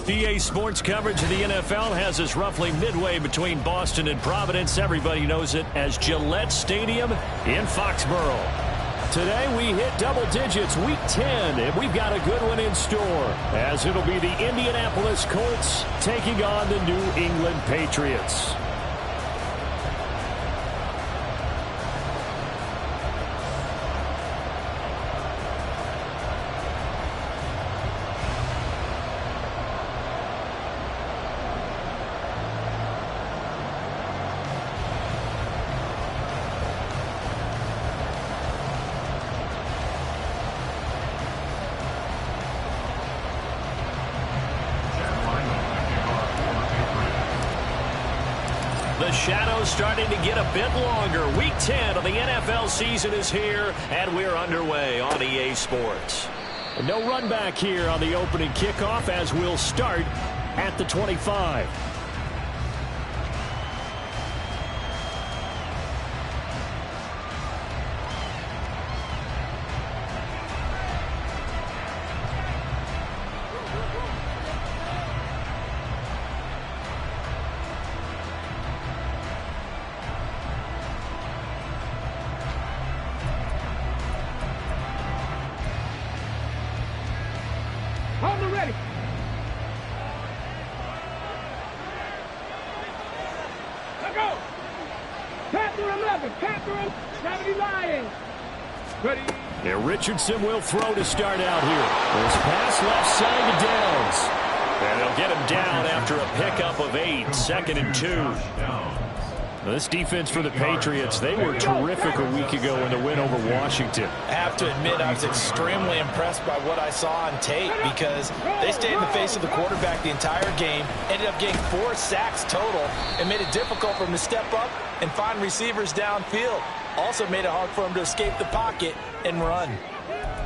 EA Sports coverage of the NFL has us roughly midway between Boston and Providence. Everybody knows it as Gillette Stadium in Foxborough. Today we hit double digits, week 10, and we've got a good one in store, as it'll be the Indianapolis Colts taking on the New England Patriots. The shadow's starting to get a bit longer. Week 10 of the NFL season is here, and we're underway on EA Sports. No run back here on the opening kickoff as we'll start at the 25. Ready. Let's go. Panther 11. Panther 70 Lions. Ready. Yeah, Richardson will throw to start out here. This pass left side to Downs. And they'll get him down after a pickup of 8, 2nd and 2. This defense for the Patriots, they were terrific a week ago in the win over Washington. I have to admit, I was extremely impressed by what I saw on tape because they stayed in the face of the quarterback the entire game, ended up getting 4 sacks total, and made it difficult for him to step up and find receivers downfield. Also made it hard for him to escape the pocket and run.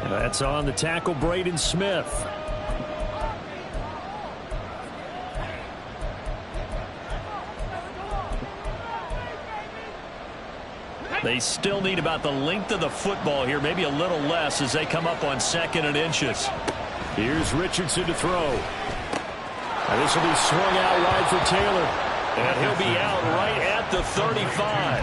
And that's on the tackle, Braden Smith. They still need about the length of the football here, maybe a little less as they come up on 2nd and inches. Here's Richardson to throw. And this will be swung out wide for Taylor. And he'll be out right at the 35.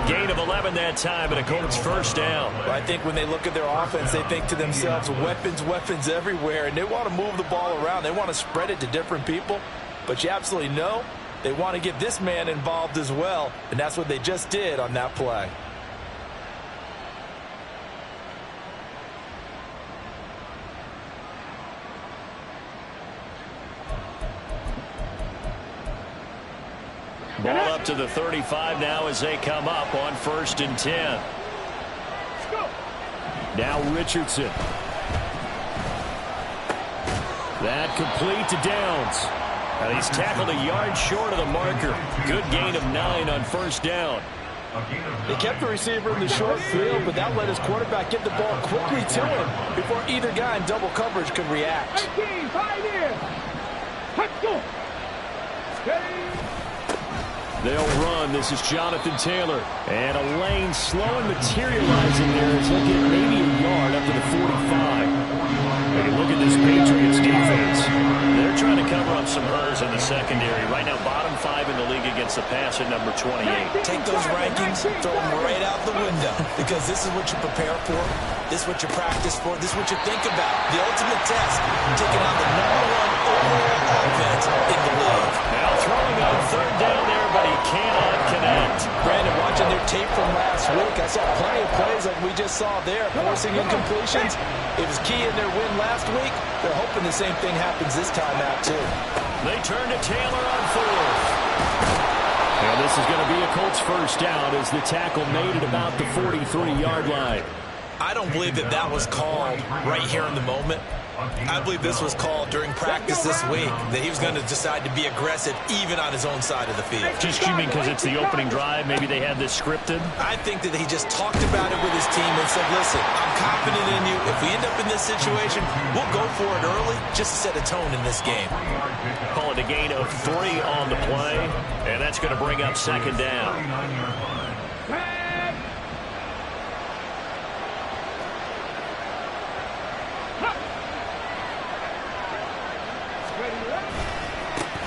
A gain of 11 that time, and a Colts first down. Well, I think when they look at their offense, they think to themselves, weapons everywhere, and they want to move the ball around. They want to spread it to different people. But you absolutely know they want to get this man involved as well, and that's what they just did on that play. Ball up to the 35 now as they come up on 1st and 10. Now Richardson. That complete to Downs. And he's tackled a yard short of the marker. Good gain of 9 on 1st down. They kept the receiver in the short field, but that let his quarterback get the ball quickly to him before either guy in double coverage could react. 18, 5 in. Let's go. They'll run. This is Jonathan Taylor. And a lane slow and materializing there as he'll get maybe a yard up to the 45. Hey, look at this Patriots defense. They're trying to cover up some errors in the secondary. Right now, bottom 5 in the league against the pass at number 28. Take those rankings, throw them right out the window, because this is what you prepare for. This is what you practice for. This is what you think about. The ultimate test, taking on the #1 overall offense in the league. Now throwing on 3rd down there, but he cannot connect. Brandon, watching their tape from last week, I saw plenty of plays like we just saw there, forcing incompletions. It was key in their win last week. They're hoping the same thing happens this time out, too. They turn to Taylor on 4th. Now this is going to be a Colts first down as the tackle made at about the 43-yard line. I don't believe that that was called right here in the moment. I believe this was called during practice this week, that he was going to decide to be aggressive even on his own side of the field. Just you mean because it's the opening drive, maybe they had this scripted? I think that he just talked about it with his team and said, listen, I'm confident in you. If we end up in this situation, we'll go for it early just to set a tone in this game. Call it a gain of 3 on the play, and that's going to bring up 2nd down.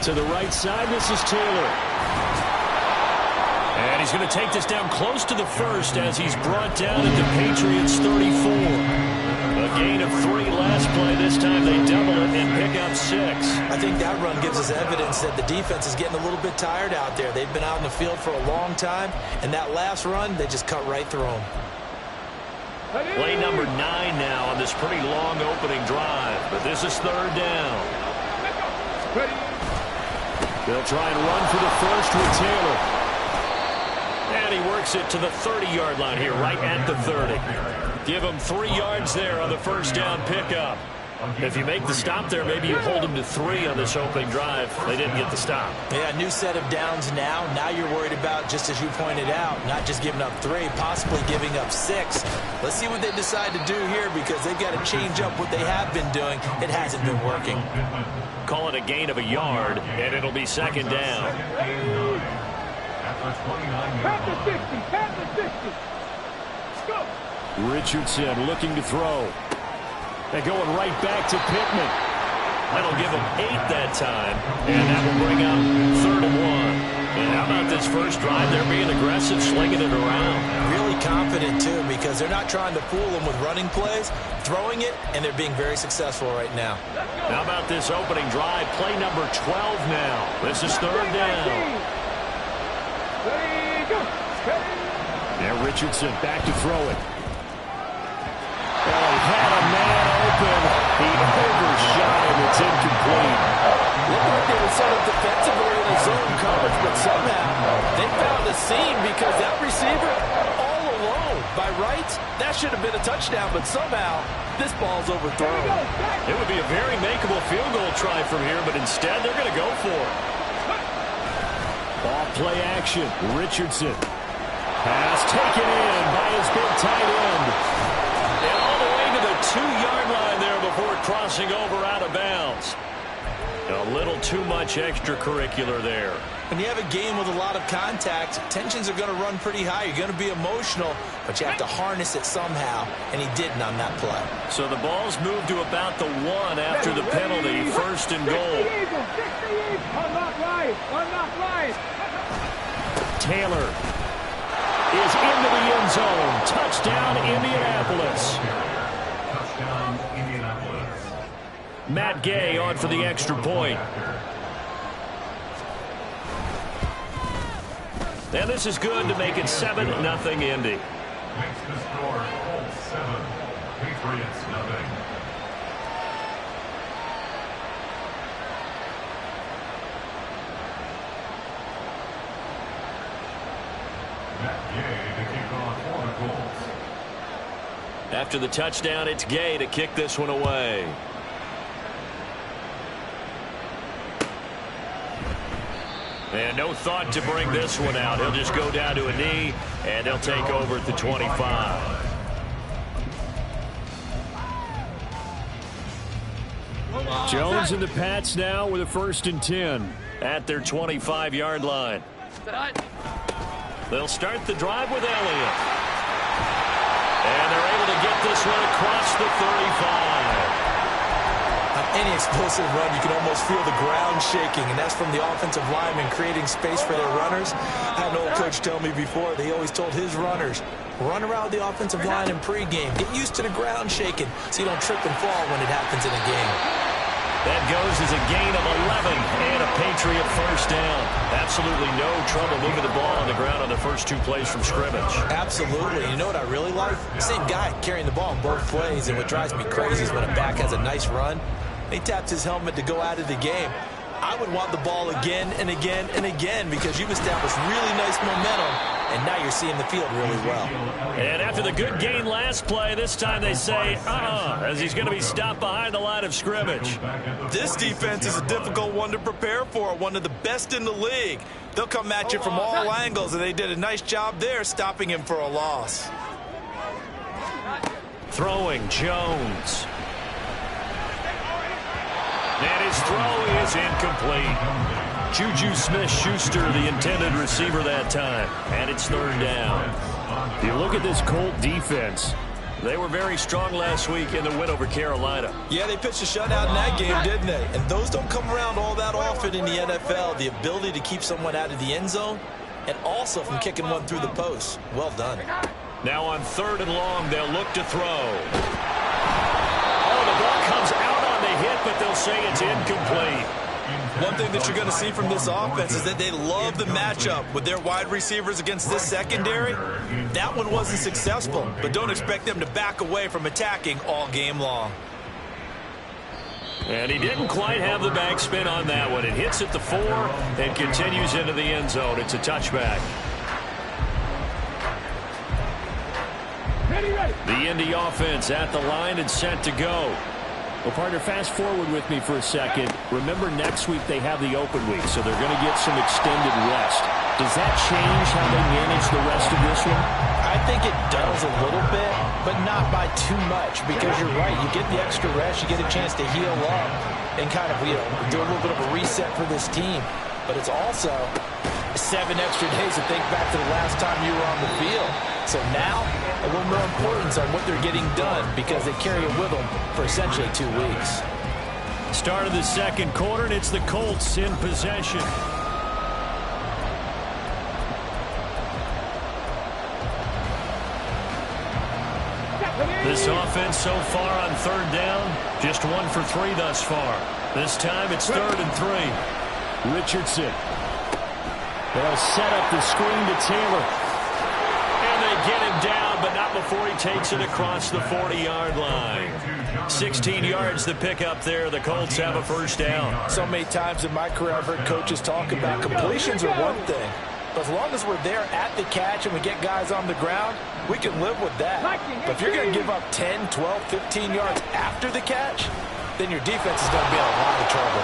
To the right side, this is Taylor. And he's going to take this down close to the first as he's brought down at the Patriots 34. A gain of 3 last play. This time they double it and pick up 6. I think that run gives us evidence that the defense is getting a little bit tired out there. They've been out in the field for a long time, and that last run, they just cut right through them. Play number 9 now on this pretty long opening drive, but this is 3rd down. They'll try and run for the first with Taylor. And he works it to the 30-yard line here, right at the 30. Give him 3 yards there on the first down pickup. If you make the stop there, maybe you hold them to 3 on this opening drive. They didn't get the stop. Yeah, new set of downs now. Now you're worried about, just as you pointed out, not just giving up 3, possibly giving up 6. Let's see what they decide to do here, because they've got to change up what they have been doing. It hasn't been working. Call it a gain of a yard, and it'll be 2nd down. Past the 50, past the 50. Go. Richardson looking to throw. They're going right back to Pittman. That'll give him 8 that time, and that will bring up 3rd and 1. And how about this first drive? They're being aggressive, slinging it around. Really confident, too, because they're not trying to fool them with running plays, throwing it, and they're being very successful right now. How about this opening drive? Play number 12 now. This is 3rd down. Ready, go. Now Richardson back to throw it. Oh, he had a man open. He overshot him. It's incomplete. Looked like they were set up defensively in a zone coverage, but somehow they found a seam because that receiver all alone. By rights, that should have been a touchdown, but somehow this ball's overthrown. It would be a very makeable field goal try from here, but instead they're going to go for it. Ball play action. Richardson. Pass taken in by his big tight end. And all the way to the 2-yard line there before crossing over out of bounds. A little too much extracurricular there. When you have a game with a lot of contact, tensions are going to run pretty high. You're going to be emotional, but you have to harness it somehow, and he didn't on that play. So the ball's moved to about the 1 after the penalty, 1st and goal. Unlock right. Taylor is into the end zone. Touchdown, Indianapolis. Matt Gay on for the extra point. And this is good to make it 7-0 Indy. Makes the score Colts 7, Patriots 0. Matt Gay to kick off for the Colts. After the touchdown, it's Gay to kick this one away. And no thought to bring this one out. He'll just go down to a knee, and they'll take over at the 25. Jones and the Pats now with a 1st and 10 at their 25-yard line. They'll start the drive with Elliott. And they're able to get this one across the 35. On any explosive run, you can almost feel the ground shaking, and that's from the offensive linemen creating space for their runners. I had an old coach tell me before, they always told his runners, run around the offensive line in pregame. Get used to the ground shaking so you don't trip and fall when it happens in a game. That goes as a gain of 11 and a Patriot 1st down. Absolutely no trouble moving the ball on the ground on the first 2 plays from scrimmage. Absolutely. You know what I really like? Same guy carrying the ball in both plays, and what drives me crazy is when a back has a nice run, he taps his helmet to go out of the game. I would want the ball again and again and again because you've established really nice momentum, and now you're seeing the field really well. And after the good gain last play, this time they say, as he's going to be stopped behind the line of scrimmage. This defense is a difficult one to prepare for, one of the best in the league. They'll come at you from all angles, and they did a nice job there stopping him for a loss. Throwing Jones. And his throw is incomplete. Juju Smith-Schuster, the intended receiver that time. And it's 3rd down. You look at this Colt defense. They were very strong last week in the win over Carolina. Yeah, they pitched a shutout in that game, didn't they? And those don't come around all that often in the NFL. The ability to keep someone out of the end zone and also from kicking one through the post. Well done. Now on 3rd and long, they'll look to throw. Oh, the ball comes out on the hit, but they'll say it's incomplete. One thing that you're going to see from this offense is that they love the matchup with their wide receivers against this secondary. That one wasn't successful, but don't expect them to back away from attacking all game long. And he didn't quite have the backspin on that one. It hits at the 4 and continues into the end zone. It's a touchback. The Indy offense at the line and set to go. Well, partner, fast forward with me for a second. Remember, next week they have the open week, so they're going to get some extended rest. Does that change how they manage the rest of this one? I think it does a little bit, but not by too much, because you're right. You get the extra rest, you get a chance to heal up and kind of, do a little bit of a reset for this team. But it's also 7 extra days to think back to the last time you were on the field. So now, a little more importance on what they're getting done because they carry it with them for essentially 2 weeks. Start of the second quarter, and it's the Colts in possession. This offense so far on 3rd down, just 1 for 3 thus far. This time it's 3rd and 3. Richardson. They'll set up the screen to Taylor. And they get him down, but not before he takes it across the 40-yard line. 16 yards the pick up there. The Colts have a first down. So many times in my career I've heard coaches talk about completions are one thing. But as long as we're there at the catch and we get guys on the ground, we can live with that. But if you're going to give up 10, 12, 15 yards after the catch, then your defense is going to be in a lot of trouble.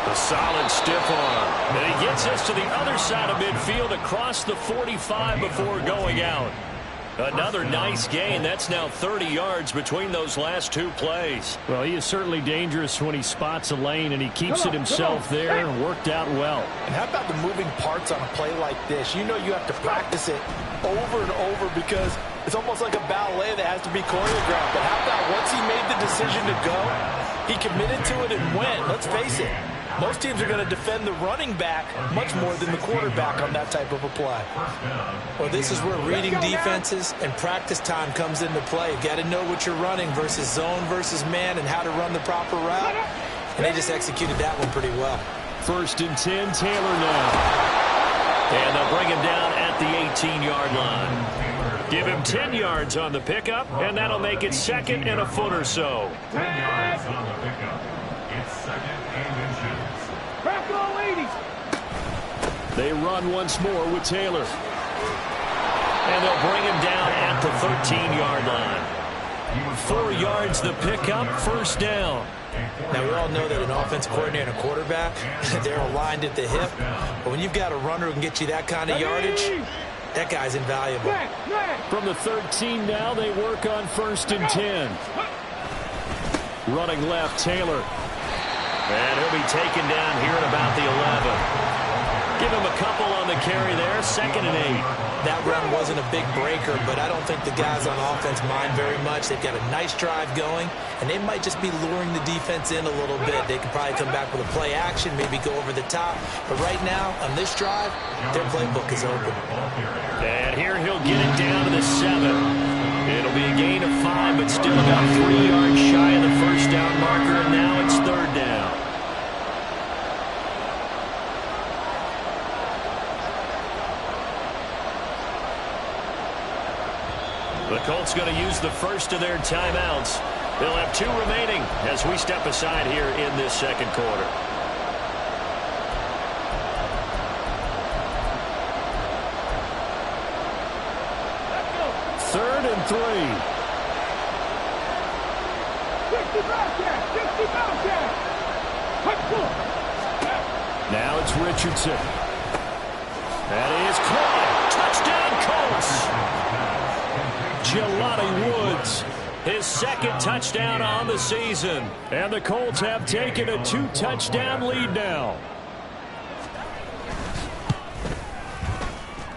A solid stiff arm. And he gets us to the other side of midfield across the 45 before going out. Another nice gain. That's now 30 yards between those last 2 plays. Well, he is certainly dangerous when he spots a lane, and he keeps it himself there and worked out well. And how about the moving parts on a play like this? You know you have to practice it over and over because it's almost like a ballet that has to be choreographed. But how about once he made the decision to go, he committed to it and went. Let's face it. Most teams are going to defend the running back much more than the quarterback on that type of a play. Well, this is where reading defenses and practice time comes into play. You've got to know what you're running versus zone versus man and how to run the proper route. And they just executed that one pretty well. 1st and 10, Taylor now. And they'll bring him down at the 18-yard line. Give him 10 yards on the pickup, and that'll make it 2nd and a foot or so. 10 yards on the pickup. It's 2nd and inches. Back all 80. They run once more with Taylor. And they'll bring him down at the 13-yard line. 4 yards the pickup, first down. Now, we all know that an offense coordinator and a quarterback, they're aligned at the hip. But when you've got a runner who can get you that kind of yardage, that guy's invaluable. From the 13 now, they work on 1st and 10. Running left, Taylor. And he'll be taken down here at about the 11. Give him a couple on the carry there, 2nd and 8. That run wasn't a big breaker, but I don't think the guys on offense mind very much. They've got a nice drive going, and they might just be luring the defense in a little bit. They could probably come back with a play action, maybe go over the top. But right now, on this drive, their playbook is open. And here he'll get it down to the 7. It'll be a gain of 5, but still about 3 yards shy of the first down marker, and now it's 3rd down. The Colts going to use the first of their timeouts. They'll have 2 remaining as we step aside here in this second quarter. Third and 3. 60 Bobcats! 60 Bobcats! Now it's Richardson. That is caught. Touchdown, Colts. Jelani Woods, his 2nd touchdown on the season. And the Colts have taken a 2-touchdown lead now.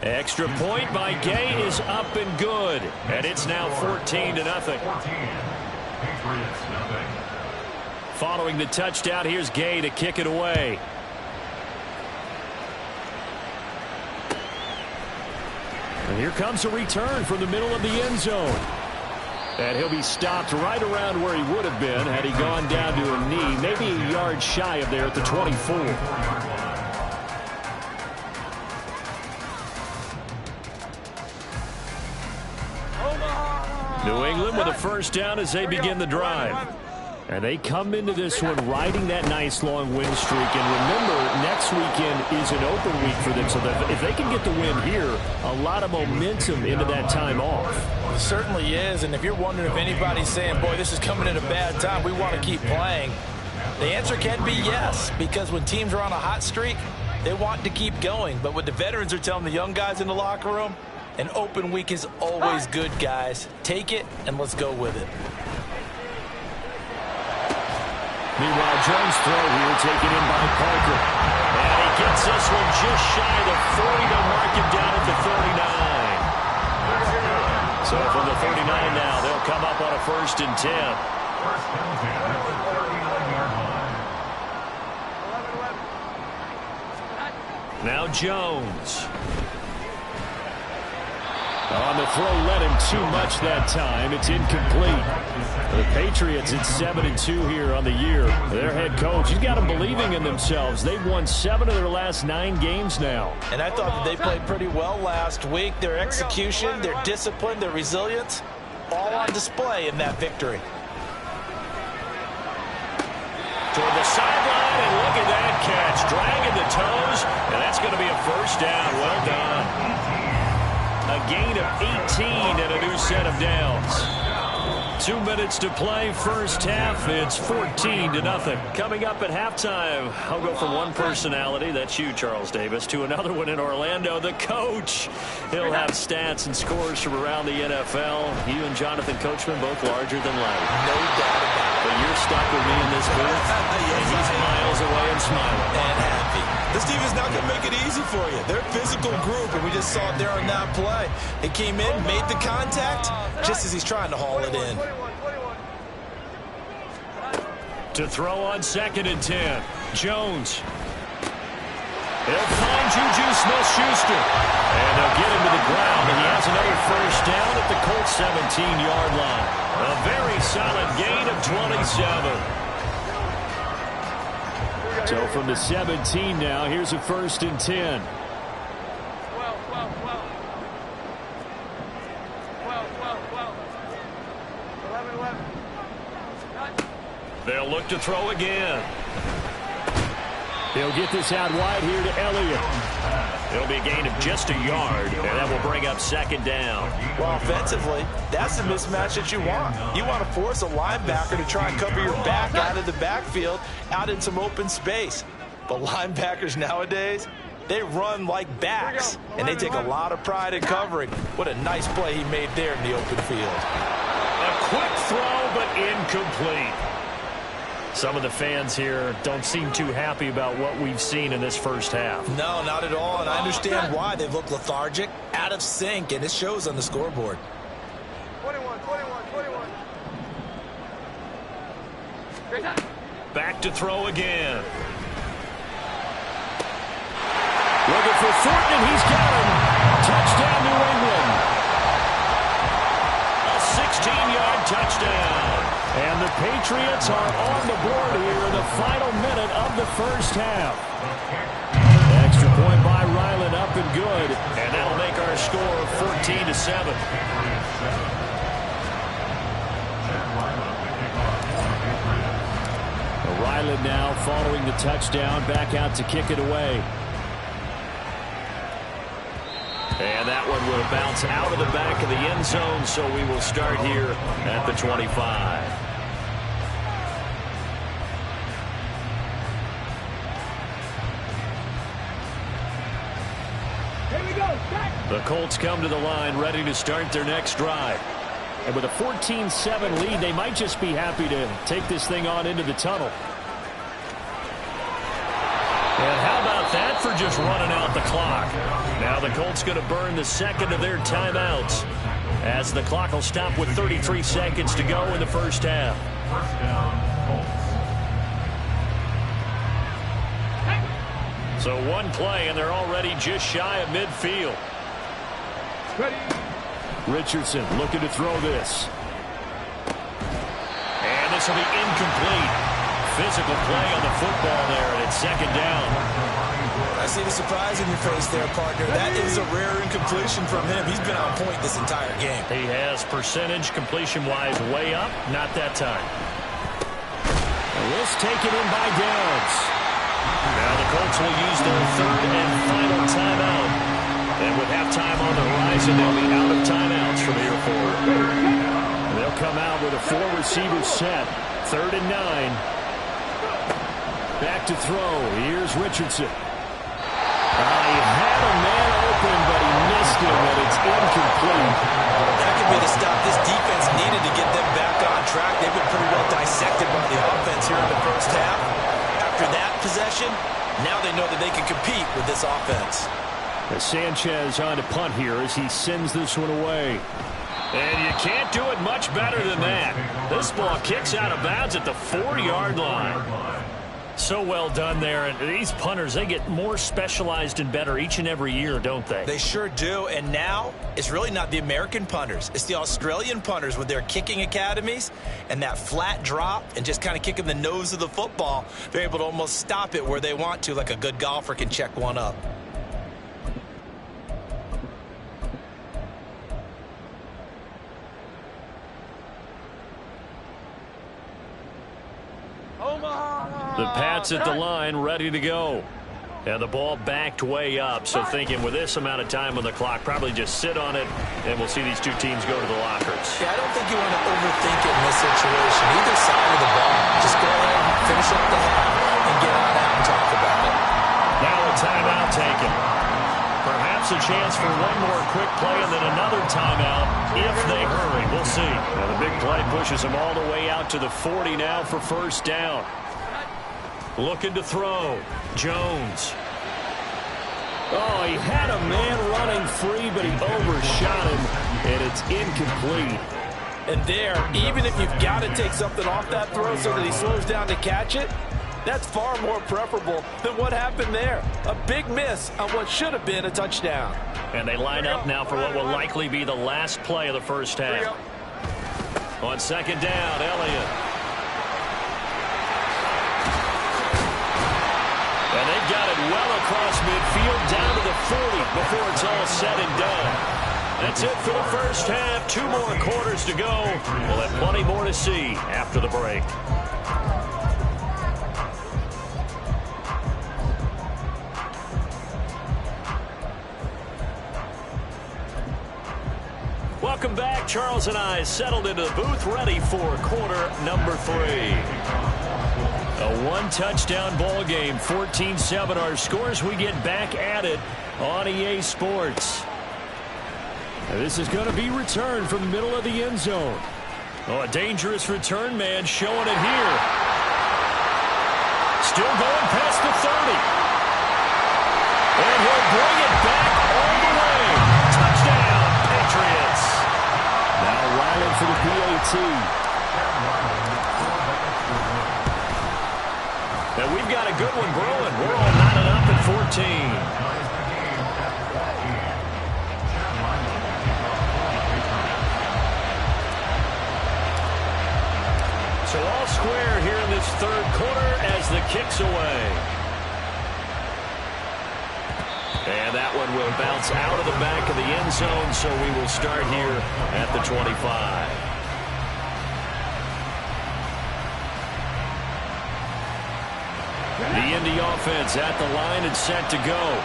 Extra point by Gay is up and good. And it's now 14-0. 14. Patriots, nothing. Following the touchdown, here's Gay to kick it away. And here comes a return from the middle of the end zone. And he'll be stopped right around where he would have been had he gone down to a knee, maybe a yard shy of there at the 24. New England with a first down as they begin the drive. And they come into this one riding that nice long win streak. And remember, next weekend is an open week for them. So that if they can get the win here, a lot of momentum into that time off. It certainly is. And if you're wondering if anybody's saying, boy, this is coming at a bad time, we want to keep playing, the answer can be yes. Because when teams are on a hot streak, they want to keep going. But what the veterans are telling the young guys in the locker room, an open week is always good, guys. Take it and let's go with it. Meanwhile, Jones' throw here taken in by Parker. And he gets this one just shy of the 40 to mark him down at the 39. So from the 39 now, they'll come up on a 1st and 10. First down, at the 39-yard line. Now Jones. On the throw, led him too much that time. It's incomplete. The Patriots at 7-2 here on the year. Their head coach, he's got them believing in themselves. They've won 7 of their last 9 games now. And I thought that they played pretty well last week. Their execution, their discipline, their resilience, all on display in that victory. Toward the sideline, and look at that catch. Dragging the toes, and that's going to be a first down. Well done. A gain of 18 and a new set of downs. 2 minutes to play, first half. It's 14-0. Coming up at halftime, I'll go from one personality, that's you, Charles Davis, to another one in Orlando, the coach. He'll have stats and scores from around the NFL. You and Jonathan Coachman both larger than life. No doubt about it. But you're stuck with me in this booth, and he's miles away and smiling. And happy. This team is not going to make it easy for you. They're a physical group, and we just saw it there on that play. It came in, made the contact, just as he's trying to haul it in. To throw on 2nd and 10. Jones. He'll find Juju Smith-Schuster. And they'll get him to the ground, and he has another first down at the Colts 17-yard line. A very solid gain of 27. So from the 17 now, here's a 1st and 10. They'll look to throw again. He'll get this out wide here to Elliott. It'll be a gain of just a yard, and that will bring up 2nd down. Well, offensively, that's the mismatch that you want. You want to force a linebacker to try and cover your back out of the backfield, out in some open space. But linebackers nowadays, they run like backs, and they take a lot of pride in covering. What a nice play he made there in the open field. A quick throw, but incomplete. Some of the fans here don't seem too happy about what we've seen in this first half. No, not at all, and I understand why. They look lethargic, out of sync, and it shows on the scoreboard. 21. Back to throw again. Looking for Thornton, and he's got him. Touchdown, New England. A 16-yard touchdown. And the Patriots are on the board here in the final minute of the first half. Extra point by Ryland, up and good. And that'll make our score 14-7. Ryland now following the touchdown, back out to kick it away. And that one will bounce out of the back of the end zone, so we will start here at the 25. The Colts come to the line ready to start their next drive. And with a 14-7 lead, they might just be happy to take this thing on into the tunnel. And how about that for just running out the clock. Now the Colts going to burn the second of their timeouts as the clock will stop with 33 seconds to go in the first half. First down, Colts. So one play, and they're already just shy of midfield. Ready. Richardson looking to throw this. And this will be incomplete. Physical play on the football there, and it's second down. I see the surprise in your face there, partner. That is a rare incompletion from him. He's been on point this entire game. He has percentage completion-wise way up. Not that time. And this taken in by Downs. Now the Colts will use their third and final timeout. And with halftime on the horizon, they'll be out of timeouts from here forward. They'll come out with a four-receiver set. 3rd and 9. Back to throw. Here's Richardson. He had a man open, but he missed him, and it's incomplete. That could be the stop this defense needed to get them back on track. They've been pretty well dissected by the offense here in the first half. After that possession, now they know that they can compete with this offense. Sanchez on to punt here as he sends this one away. And you can't do it much better than that. This ball kicks out of bounds at the 4-yard line. So well done there. And these punters, they get more specialized and better each and every year, don't they? They sure do. And now it's really not the American punters. It's the Australian punters with their kicking academies and that flat drop and just kind of kicking the nose of the football. They're able to almost stop it where they want to, like a good golfer can check one up. The Pats at the line, ready to go. And the ball backed way up, so thinking with this amount of time on the clock, probably just sit on it, and we'll see these two teams go to the lockers. Yeah, I don't think you want to overthink it in this situation. Either side of the ball. Just go ahead and finish up the half and get on out and talk about it. Now a timeout taken. Perhaps a chance for one more quick play and then another timeout if they hurry. We'll see. Now the big play pushes them all the way out to the 40 now for first down. Looking to throw. Jones. Oh, he had a man running free, but he overshot him, and it's incomplete. And there, even if you've got to take something off that throw so that he slows down to catch it, that's far more preferable than what happened there. A big miss on what should have been a touchdown. And they line up now for what will likely be the last play of the first half. On second down, Elliott. And they've got it well across midfield down to the 40 before it's all said and done. That's it for the first half. 2 more quarters to go. We'll have plenty more to see after the break. Welcome back. Charles and I settled into the booth, ready for quarter number 3. A one-touchdown ball game, 14-7 our scores. We get back at it on EA Sports. And this is going to be returned from the middle of the end zone. Oh, a dangerous return man showing it here. Still going past the 30. And he'll bring it back all the way. Touchdown, Patriots. Now Riley for the PAT. And we've got a good one brewing. We're all knotted up at 14. So all square here in this third quarter as the kick's away. And that one will bounce out of the back of the end zone, so we will start here at the 25. The Indy offense at the line and set to go.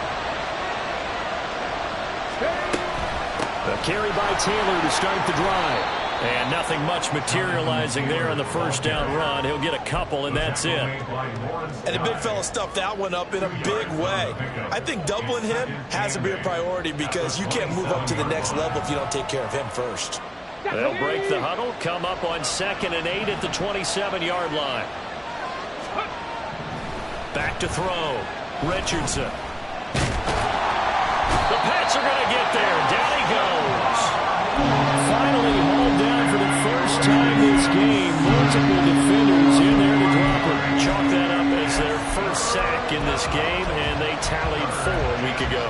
A carry by Taylor to start the drive. And nothing much materializing there on the first down run. He'll get a couple, and that's it. And the big fella stuffed that one up in a big way. I think doubling him has to be a priority because you can't move up to the next level if you don't take care of him first. They'll break the huddle, come up on 2nd and 8 at the 27-yard line. Back to throw. Richardson. Pats are going to get there. Down he goes. Finally hauled down for the first time this game. Multiple defenders in there to drop him. Chalk that up as their first sack in this game, and they tallied 4 a week ago.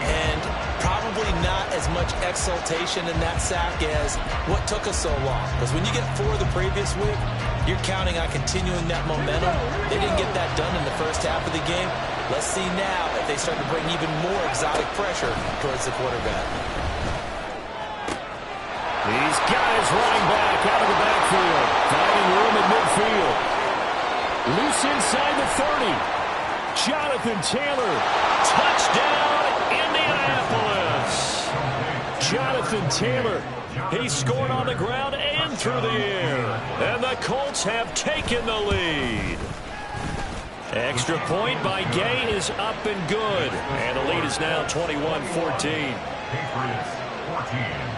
And probably not as much exultation in that sack as what took us so long. Because when you get 4 the previous week, you're counting on continuing that momentum. They didn't get that done in the first half of the game. Let's see now if they start to bring even more exotic pressure towards the quarterback. He's got his running back out of the backfield. Finding room in midfield. Loose inside the 30. Jonathan Taylor. Touchdown, Indianapolis. Jonathan Taylor. He scored on the ground and through the air. And the Colts have taken the lead. Extra point by Gay is up and good. And the lead is now 21-14. Patriots 14.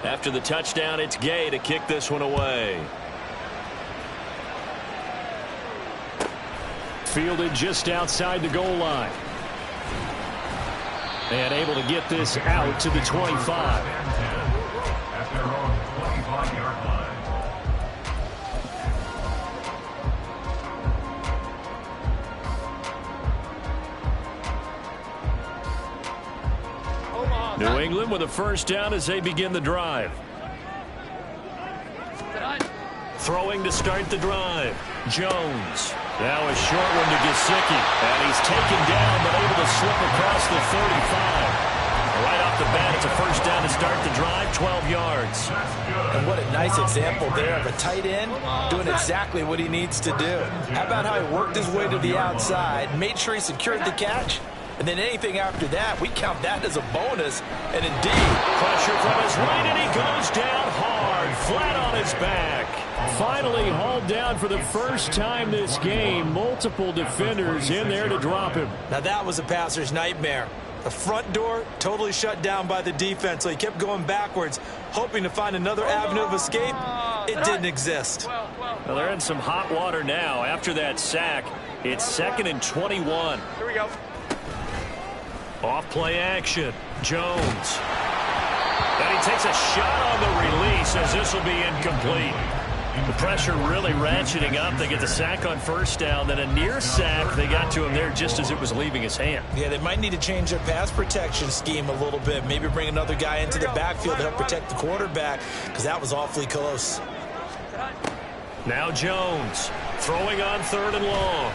After the touchdown, it's Gay to kick this one away. Fielded just outside the goal line. And able to get this out to the 25. At their own 25-yard line. New England with a first down as they begin the drive. Throwing to start the drive. Jones. Now a short one to Gesicki. And he's taken down but able to slip across the 35. Right off the bat, it's a first down to start the drive, 12 yards. And what a nice example there of a tight end doing exactly what he needs to do. How about how he worked his way to the outside, made sure he secured the catch, and then anything after that, we count that as a bonus. And indeed, pressure from his right, and he goes down hard, flat on his back. Finally hauled down for the first time this game. Multiple defenders in there to drop him. Now that was a passer's nightmare. The front door totally shut down by the defense, so he kept going backwards, hoping to find another avenue of escape. It didn't exist. Well, they're in some hot water now. After that sack, it's 2nd and 21. Here we go. Off play action. Jones. And he takes a shot on the release as this will be incomplete. The pressure really ratcheting up. They get the sack on first down. Then a near sack. They got to him there just as it was leaving his hand. Yeah, they might need to change their pass protection scheme a little bit. Maybe bring another guy into the backfield to help protect the quarterback, because that was awfully close. Now Jones throwing on 3rd and long.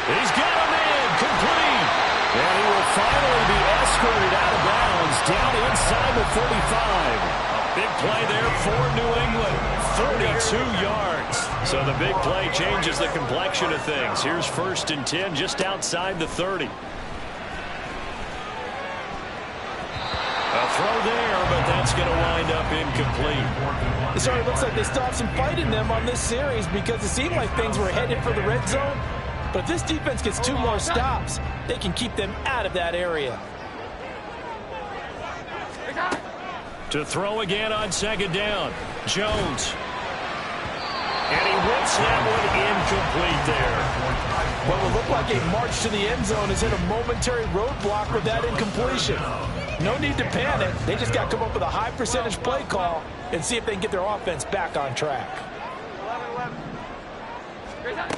He's got him in. Complete. And he will finally be escorted out of bounds down inside the 45. A big play there for New England. 32 yards. So the big play changes the complexion of things. Here's 1st and 10 just outside the 30. A throw there, but that's going to wind up incomplete. It sort of looks like they still have some fight in them on this series, because it seemed like things were headed for the red zone. But if this defense gets 2 more stops, they can keep them out of that area. To throw again on 2nd down. Jones. And he whips that one incomplete there. What will look like a march to the end zone is hit a momentary roadblock with that incompletion. No need to panic. They just got to come up with a high percentage play call and see if they can get their offense back on track. 11.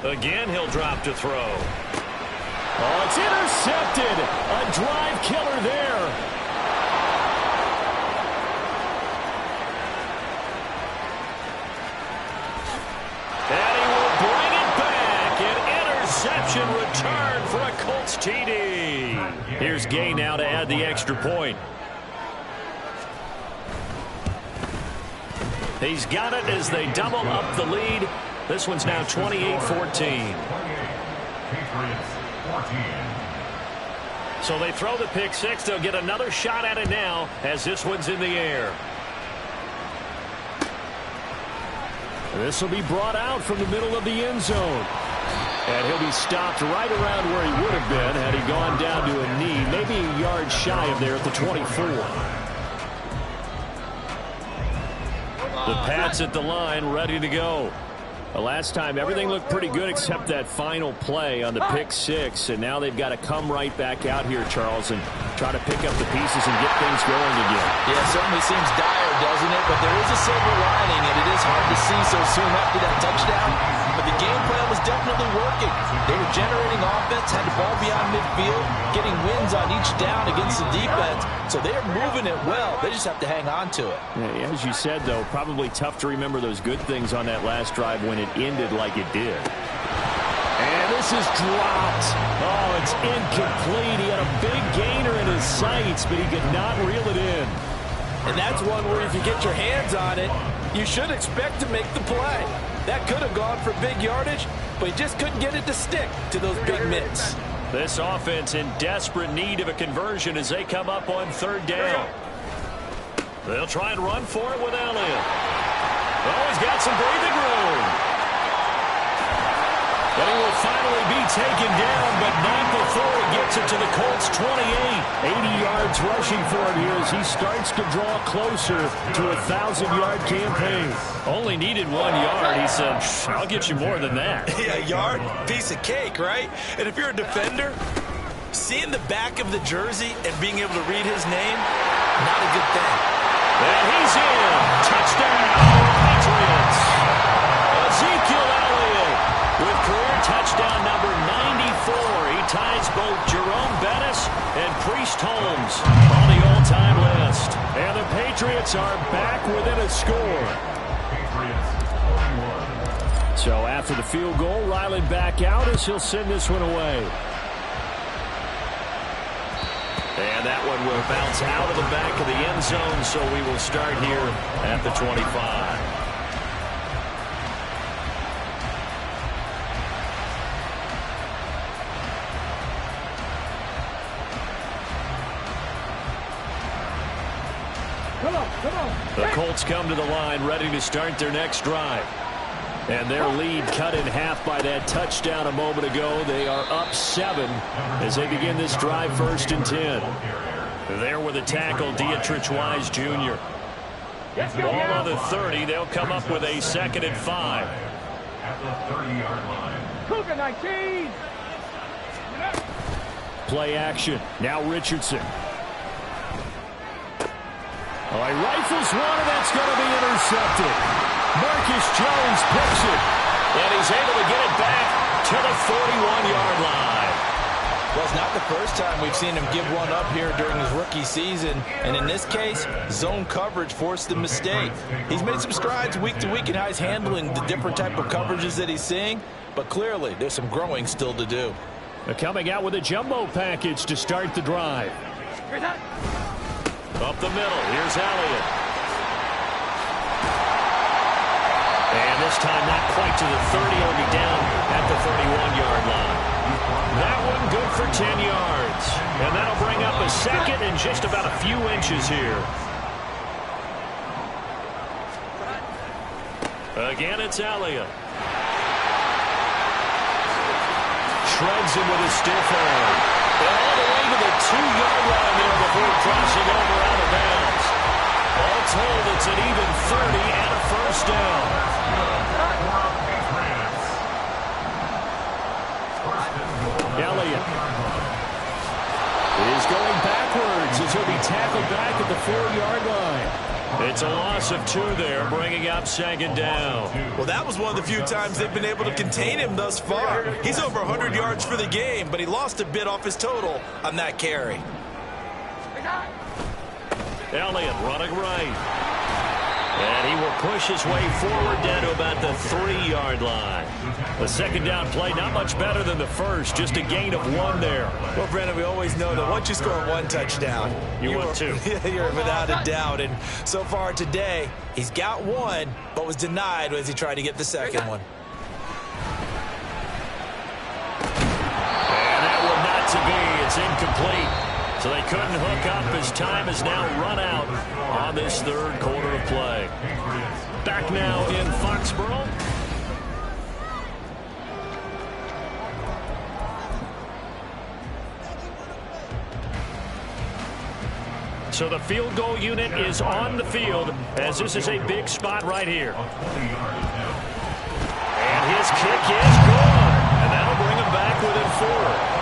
Again, he'll drop to throw. Oh, it's intercepted. A drive killer there. And he will bring it back. An interception return for a Colts TD. Here's Gay now to add the extra point. He's got it as they double up the lead. This one's now 28-14. Patriots 14. So they throw the pick six. They'll get another shot at it now as this one's in the air. This will be brought out from the middle of the end zone. And he'll be stopped right around where he would have been had he gone down to a knee, maybe a yard shy of there at the 24. The Pats at the line, ready to go. The last time, everything looked pretty good except that final play on the pick six, and now they've got to come right back out here, Charles, and try to pick up the pieces and get things going again. Yeah, it certainly seems dire, doesn't it? But there is a silver lining, and it is hard to see so soon after that touchdown. But the game plan was definitely working. They were generating offense, had the ball beyond midfield, getting wins on each down against the defense. So they're moving it well. They just have to hang on to it. Yeah, as you said, though, probably tough to remember those good things on that last drive when it ended like it did. And this is dropped. Oh, it's incomplete. He had a big gainer in his sights, but he could not reel it in. And that's one where if you get your hands on it, you should expect to make the play. That could have gone for big yardage, but he just couldn't get it to stick to those big mitts. This offense in desperate need of a conversion as they come up on third down. They'll try and run for it with Elliott. Oh, he's got some breathing room. But he will finally be taken down, but not before he gets it to the Colts 28. 80 yards rushing for him here as he starts to draw closer to a 1,000-yard campaign. Only needed 1 yard. He said, I'll get you more than that. Yeah, a yard, piece of cake, right? And if you're a defender, seeing the back of the jersey and being able to read his name, not a good thing. And he's in. Touchdown, Patriots. Ezekiel Elliott with career touchdown number 94. He ties both Jerome Bettis and Priest Holmes on the all-time list. And the Patriots are back within a score. So after the field goal, Ryland back out as he'll send this one away. And that one will bounce out of the back of the end zone, so we will start here at the 25. The Colts come to the line ready to start their next drive. And their lead cut in half by that touchdown a moment ago. They are up 7 as they begin this drive 1st and 10. There with a tackle, Dietrich Wise Jr. Ball on the 30. They'll come up with a 2nd and 5. At the 30-yard line. Cougar 19. Play action. Now Richardson. Oh, he rifles one, and that's going to be intercepted. Marcus Jones picks it, and he's able to get it back to the 41-yard line. Well, it's not the first time we've seen him give one up here during his rookie season. And in this case, zone coverage forced the mistake. He's made some strides week to week in how he's handling the different type of coverages that he's seeing. But clearly, there's some growing still to do. They're coming out with a jumbo package to start the drive. Up the middle, here's Elliott. And this time not quite to the 30, he'll be down at the 31-yard line. That one good for 10 yards. And that'll bring up a 2nd and just about a few inches here. Again, it's Elliott. Shreds him with a stiff arm. All the way to the 2-yard line there before crossing over out of bounds. All told, it's an even 30 and a 1st down. Elliott is going backwards as he'll be tackled back at the 4-yard line. It's a loss of 2 there, bringing up 2nd down. Well, that was one of the few times they've been able to contain him thus far. He's over 100 yards for the game, but he lost a bit off his total on that carry. Elliott running right. And he will push his way forward down to about the 3-yard line. The 2nd down play, not much better than the first, just a gain of 1 there. Well, Brandon, we always know that once you score 1 touchdown, you want 2. You're without a doubt. And so far today, he's got 1, but was denied as he tried to get the 2nd one. And that one not to be. It's incomplete. So they couldn't hook up as time has now run out on this third quarter of play. Back now in Foxborough. So the field goal unit is on the field as this is a big spot right here. And his kick is good. And that'll bring him back within 4.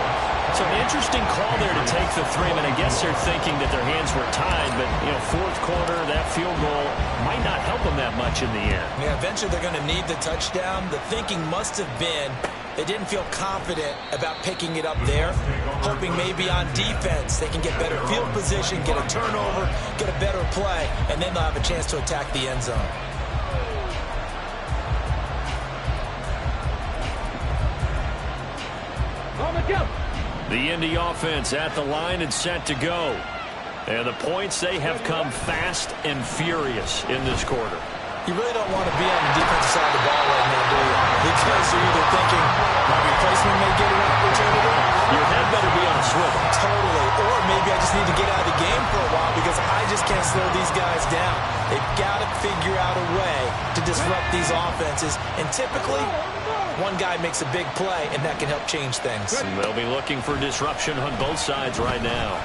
So an interesting call there to take the 3. I guess they're thinking that their hands were tied, but, fourth quarter, that field goal might not help them that much in the end. Yeah, eventually they're going to need the touchdown. The thinking must have been they didn't feel confident about picking it up there, hoping maybe on defense they can get better field position, get a turnover, get a better play, and then they'll have a chance to attack the end zone. The Indy offense at the line and set to go. And the points, they have come fast and furious in this quarter. You really don't want to be on the defensive side of the ball right now, do you? Because you're either thinking my replacement may get an opportunity. Your head better be on a swivel. Totally. Or maybe I just need to get out of the game for a while because I just can't slow these guys down. They've got to figure out a way to disrupt these offenses. And typically, one guy makes a big play, and that can help change things. They'll be looking for disruption on both sides right now.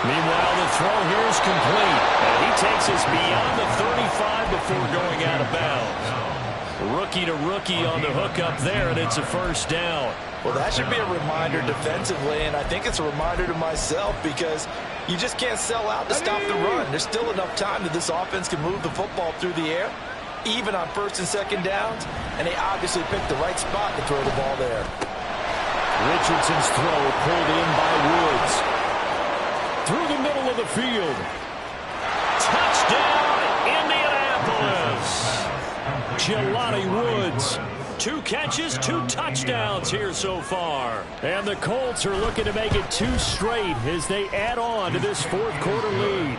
Meanwhile, the throw here is complete. And he takes us beyond the 35 before going out of bounds. Rookie to rookie on the hookup there, and it's a first down. Well, that should be a reminder defensively, and I think it's a reminder to myself because you just can't sell out to stop the run. There's still enough time that this offense can move the football through the air, even on first and second downs, and they obviously picked the right spot to throw the ball there. Richardson's throw pulled in by Woods. Through the middle of the field. Touchdown, Indianapolis. Jelani Woods. 2 catches, 2 touchdowns here so far. And the Colts are looking to make it 2 straight as they add on to this fourth quarter lead.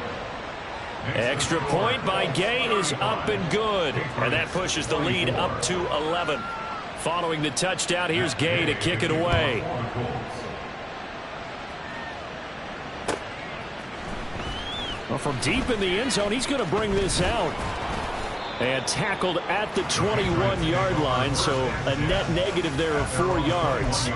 Extra point by Gay is up and good. And that pushes the lead up to 11. Following the touchdown, here's Gay to kick it away. Well, from deep in the end zone, he's going to bring this out. And tackled at the 21-yard line, so a net negative there of 4 yards.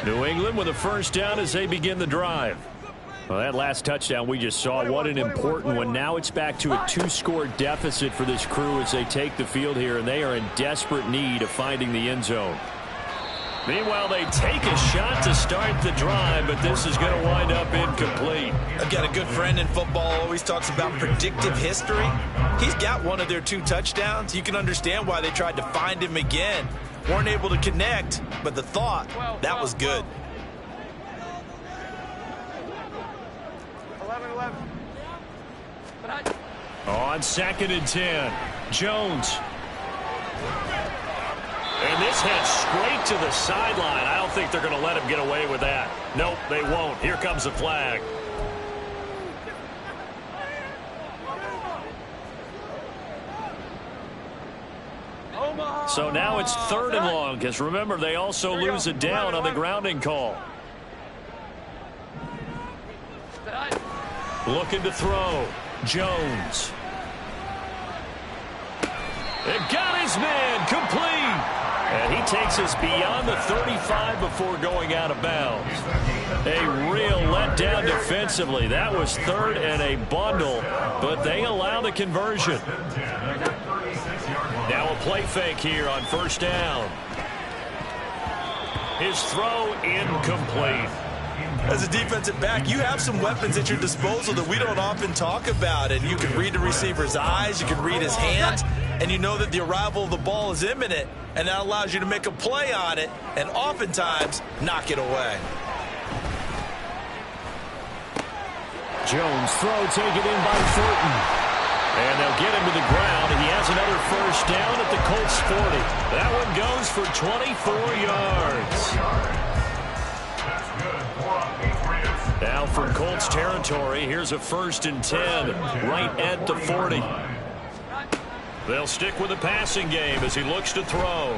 New England with a first down as they begin the drive. Well, that last touchdown we just saw, what an important one. Now it's back to a 2-score deficit for this crew as they take the field here, and they are in desperate need of finding the end zone. Meanwhile, they take a shot to start the drive, but this is going to wind up incomplete. I've got a good friend in football, always talks about predictive history. He's got one of their 2 touchdowns. You can understand why they tried to find him again. Weren't able to connect, but the thought, that was good. 11-11. On 2nd and 10, Jones. And this heads straight to the sideline. I don't think they're going to let him get away with that. Nope, they won't. Here comes the flag. So now it's 3rd and long, because remember, they also lose a down on the grounding call. Looking to throw. Jones. It got his man complete. And he takes us beyond the 35 before going out of bounds. A real letdown defensively. That was 3rd and a bundle, but they allow the conversion. Now a play fake here on first down. His throw incomplete. As a defensive back, you have some weapons at your disposal that we don't often talk about. And you can read the receiver's eyes, you can read his hands, and you know that the arrival of the ball is imminent. And that allows you to make a play on it and oftentimes knock it away. Jones throw taken in by Thornton. And they'll get him to the ground. He has another first down at the Colts 40. That one goes for 24 yards. Now from Colts territory, here's a 1st and 10 right at the 40. They'll stick with the passing game as he looks to throw.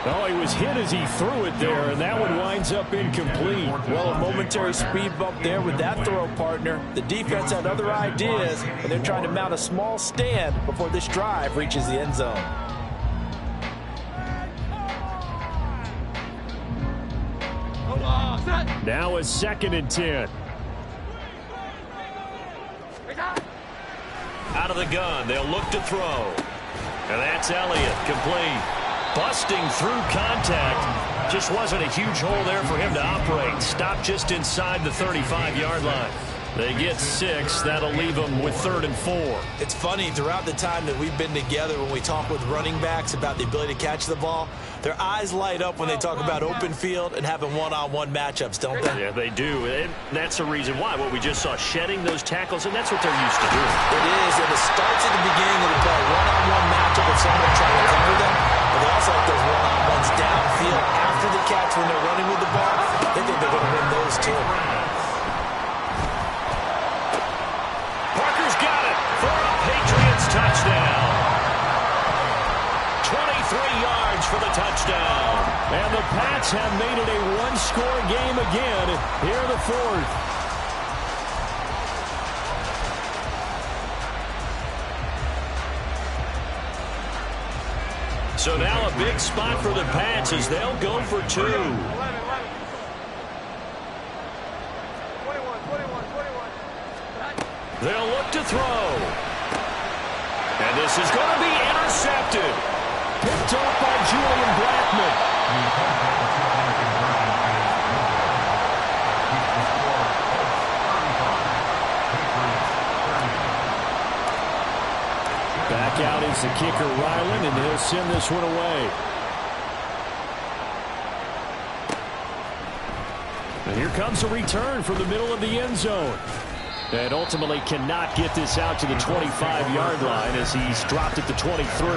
Oh, he was hit as he threw it there, and that one winds up incomplete. Well, a momentary speed bump there with that throw, partner. The defense had other ideas, and they're trying to mount a small stand before this drive reaches the end zone. Now a 2nd and 10. Out of the gun, they'll look to throw. And that's Elliott, complete. Busting through contact. Just wasn't a huge hole there for him to operate. Stopped just inside the 35-yard line. They get 6. That'll leave them with 3rd and 4. It's funny, throughout the time that we've been together, when we talk with running backs about the ability to catch the ball, their eyes light up when they talk about open field and having one-on-one matchups, don't they? Yeah, they do. And that's the reason why. What we just saw, shedding those tackles, and that's what they're used to doing. It is, and it starts at the beginning of the play. One-on-one matchup with someone trying to cover them. But they also like those one-on-ones downfield after the catch when they're running with the ball. They think they're going to win those too. Parker's got it for a Patriots touchdown. 23 yards for the touchdown. And the Pats have made it a one-score game again here in the 4th. So now a big spot for the Pats as they'll go for 2. They'll look to throw. And this is going to be intercepted. Picked off by Julian Blackman. Back out is the kicker, Ryland, and he'll send this one away. And here comes a return from the middle of the end zone. And ultimately cannot get this out to the 25-yard line as he's dropped at the 23.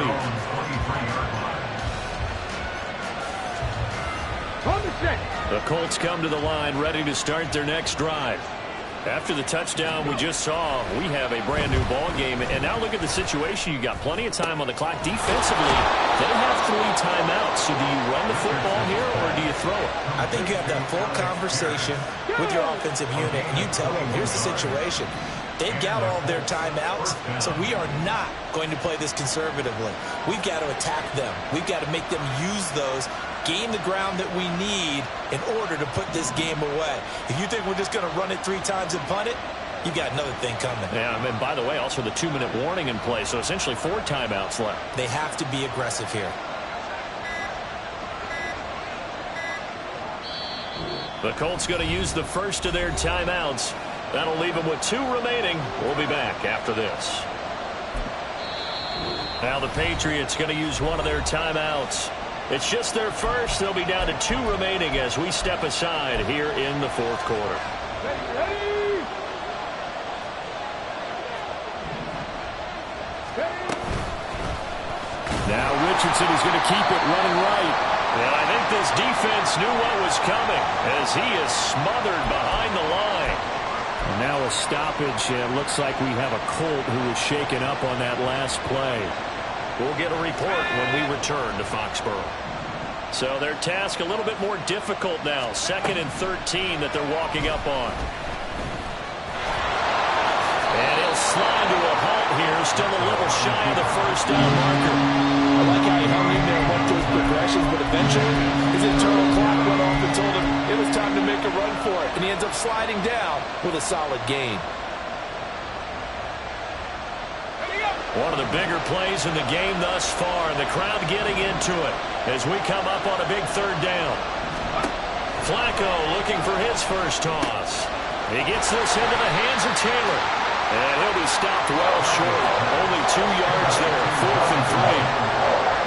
The Colts come to the line ready to start their next drive. After the touchdown we just saw, we have a brand new ball game. And now look at the situation. You got plenty of time on the clock. Defensively, they have 3 timeouts. So do you run the football here or do you throw it? I think you have that full conversation with your offensive unit, and you tell them, here's the situation. They've got all of their timeouts, so we are not going to play this conservatively. We've got to attack them. We've got to make them use those, gain the ground that we need in order to put this game away. If you think we're just going to run it 3 times and punt it, you got another thing coming. Yeah, and by the way, also the 2-minute warning in play, so essentially 4 timeouts left. They have to be aggressive here. The Colts going to use the first of their timeouts. That'll leave them with 2 remaining. We'll be back after this. Now the Patriots going to use one of their timeouts. It's just their first. They'll be down to 2 remaining as we step aside here in the 4th quarter. Now Richardson is going to keep it running right. And I think this defense knew what was coming as he is smothered behind the line. And now a stoppage, and it looks like we have a Colt who was shaken up on that last play. We'll get a report when we return to Foxborough. So their task a little bit more difficult now. 2nd and 13 that they're walking up on. And he'll slide to a halt here, still a little shy of the first down marker. I like how he hung in there and went through his progressions, but eventually his internal clock went off and told him it was time to make a run for it. And he ends up sliding down with a solid gain. One of the bigger plays in the game thus far, and the crowd getting into it as we come up on a big 3rd down. Flacco looking for his first toss. He gets this into the hands of Taylor. And he'll be stopped well short. Only 2 yards there, 4th and 3.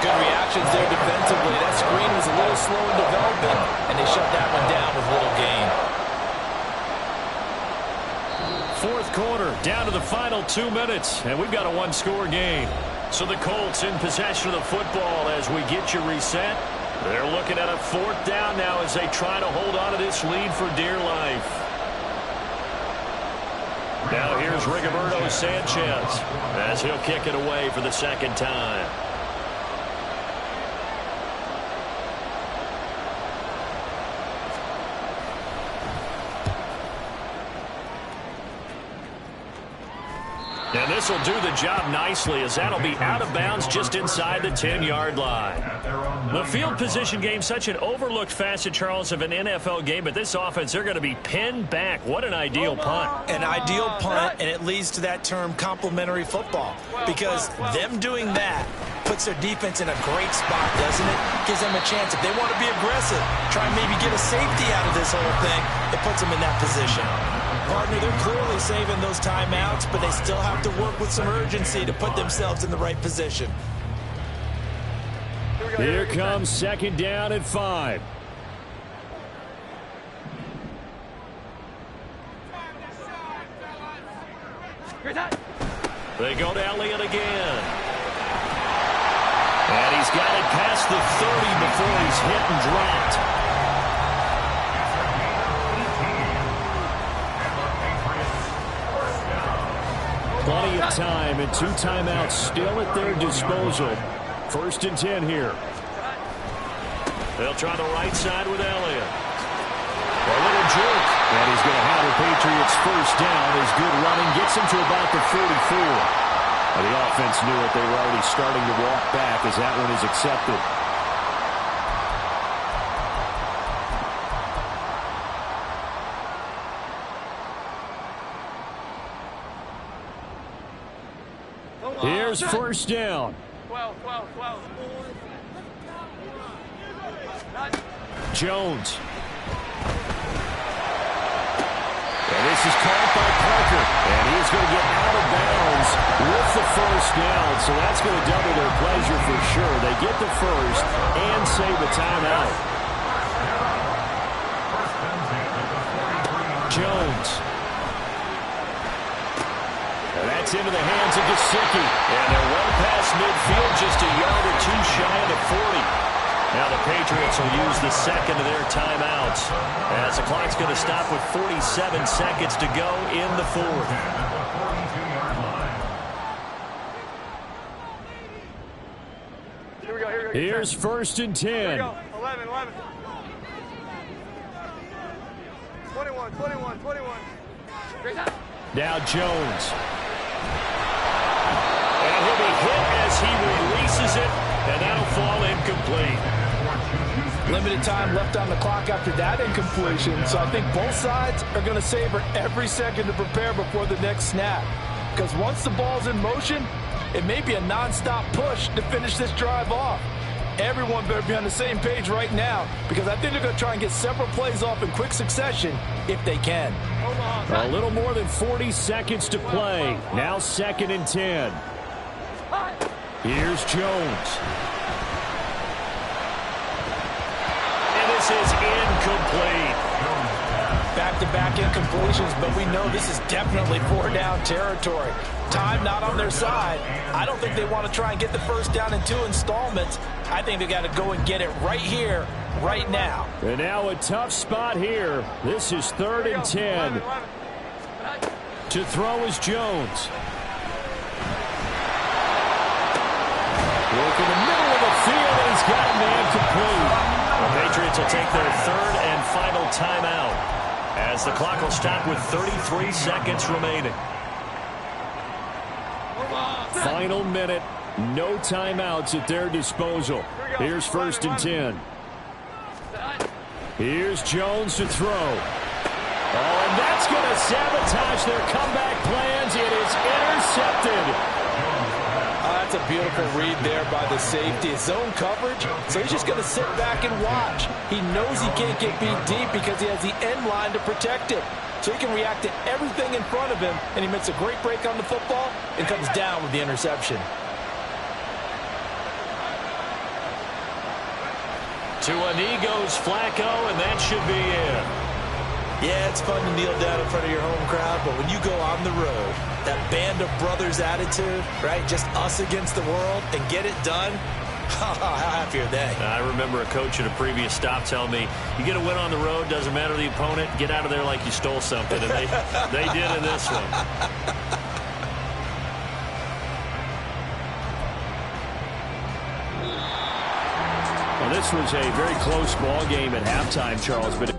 Good reactions there defensively. That screen was a little slow in development, and they shut that one down with little gain. 4th quarter, down to the final 2 minutes, and we've got a 1-score game. So the Colts in possession of the football as we get you reset. They're looking at a 4th down now as they try to hold on to this lead for dear life. Now here's here's Rigoberto Sanchez as he'll kick it away for the second time. And this will do the job nicely, as that'll be out of bounds just inside the 10-yard line. The field position game, such an overlooked facet, Charles, of an NFL game, but this offense, they're going to be pinned back. What an ideal punt. An ideal punt, and it leads to that term complementary football, because them doing that puts their defense in a great spot, doesn't it? Gives them a chance. If they want to be aggressive, try and maybe get a safety out of this whole thing, it puts them in that position. Partner, they're clearly saving those timeouts, but they still have to work with some urgency to put themselves in the right position. Here comes second down and 5. They go to Elliott again. And he's got it past the 30 before he's hit and dropped. Plenty of time and 2 timeouts still at their disposal. First and 10 here. They'll try the right side with Elliott. A little jerk. And he's going to have the Patriots first down. His good running gets him to about the 44. And the offense knew it. They were already starting to walk back as that one is accepted. Here's first down. 12. Jones. And this is caught by Parker. And he's going to get out of bounds with the first down. So that's going to double their pleasure for sure. They get the first and save a timeout. Jones. And that's into the hands of Gesicki. And they're well past midfield, just a yard or 2 shy of the 40. Now the Patriots will use the second of their timeouts, as the clock's going to stop with 47 seconds to go in the 4th. Here's first and 10. Here we go. 11. 21. Now Jones. And he'll be hit as he releases it, and that'll fall incomplete. Limited time left on the clock after that incompletion, so I think both sides are going to savor every second to prepare before the next snap. Because once the ball's in motion, it may be a nonstop push to finish this drive off. Everyone better be on the same page right now, because I think they're going to try and get several plays off in quick succession if they can. A little more than 40 seconds to play. Now second and 10. Here's Jones. And this is incomplete. Back-to-back incompletions, but we know this is definitely 4-down territory. Time not on their side. I don't think they want to try and get the first down in 2 installments. I think they got to go and get it right here, right now. And now a tough spot here. This is 3rd and 10. To throw is Jones. Look in the middle of the field, and he's got a man complete. The Patriots will take their 3rd and final timeout, as the clock will stop with 33 seconds remaining. Final minute, no timeouts at their disposal. Here's first and 10. Here's Jones to throw. Oh, and that's going to sabotage their comeback plans. It is intercepted. That's a beautiful read there by the safety. Zone coverage, so he's just going to sit back and watch. He knows he can't get beat deep because he has the end line to protect him. So he can react to everything in front of him, and he makes a great break on the football and comes down with the interception. To a knee goes Flacco, and that should be it. Yeah, it's fun to kneel down in front of your home crowd, but when you go on the road, that band of brothers attitude, right, just us against the world, and get it done, How happy are they? I remember a coach at a previous stop telling me, you get a win on the road, doesn't matter the opponent, get out of there like you stole something. And they did in this one. Well, this was a very close ball game at halftime, Charles, but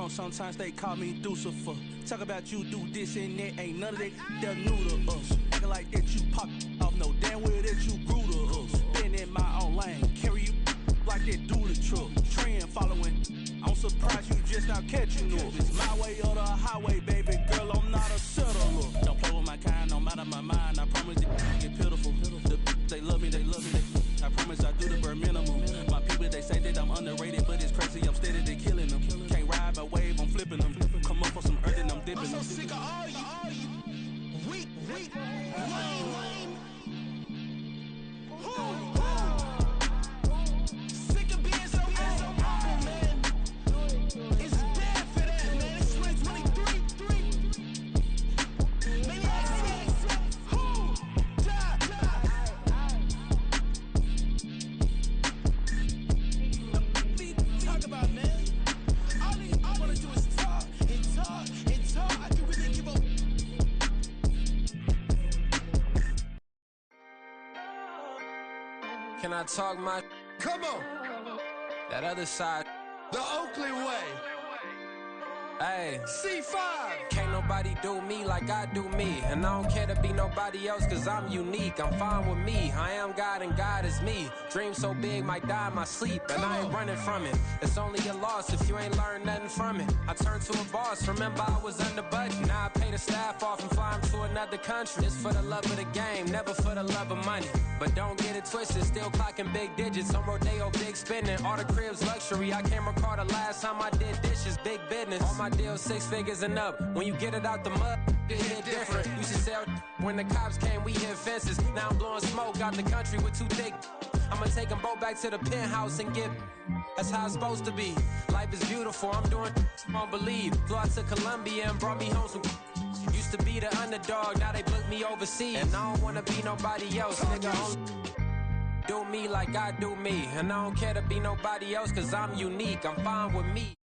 sometimes they call me Lucifer. Talk about you do this and that, ain't none of that, they're new to us. Acting like that you pop off, no damn well that you grew to us. Been in my own lane, carry you like that do the truck. Trend following, I'm surprised you just not catching up. It's my way or the highway, baby girl, I'm not a settler. Don't play with my kind, I'm out of my mind, I promise they get pitiful. They love me, I promise I do the bare minimum. My people, they say that I'm underrated, but it's crazy, I'm steady, they killing them. Can't ride my wave, I'm flipping them. Come up for some earth and I'm dipping them. I'm so sick of all you weak, lame. Sick of being so awful, man. It's dead for that, man. It's 2023. Maniacs, talk about, man. All I wanna do is talk and talk and talk. I can really give up. Can I talk my? Come on, That other side. the Oakley way. Hey. C5. Can't nobody do me like I do me. And I don't care to be nobody else cause I'm unique. I'm fine with me. I am God and God is me. Dream so big might die in my sleep. And I ain't running from it. It's only a loss if you ain't learned nothing from it. I turned to a boss. Remember I was under budget. Now I pay the staff off and fly them to another country. It's for the love of the game, never for the love of money. But don't get it twisted. Still clocking big digits. On Rodeo, big spending. All the cribs luxury. I can't recall the last time I did dishes. Big business. All my deals 6 figures and up. When you get it out the mud, it hit different. Used to sell when the cops came, we hit fences. Now I'm blowing smoke out the country with too thick. I'ma take them both back to the penthouse and get. That's how it's supposed to be. Life is beautiful. I'm doing won't believe. Flew out to Colombia and brought me home some. Used to be the underdog, now they book me overseas. And I don't wanna be nobody else, nigga. Do me like I do me. And I don't care to be nobody else cause I'm unique. I'm fine with me.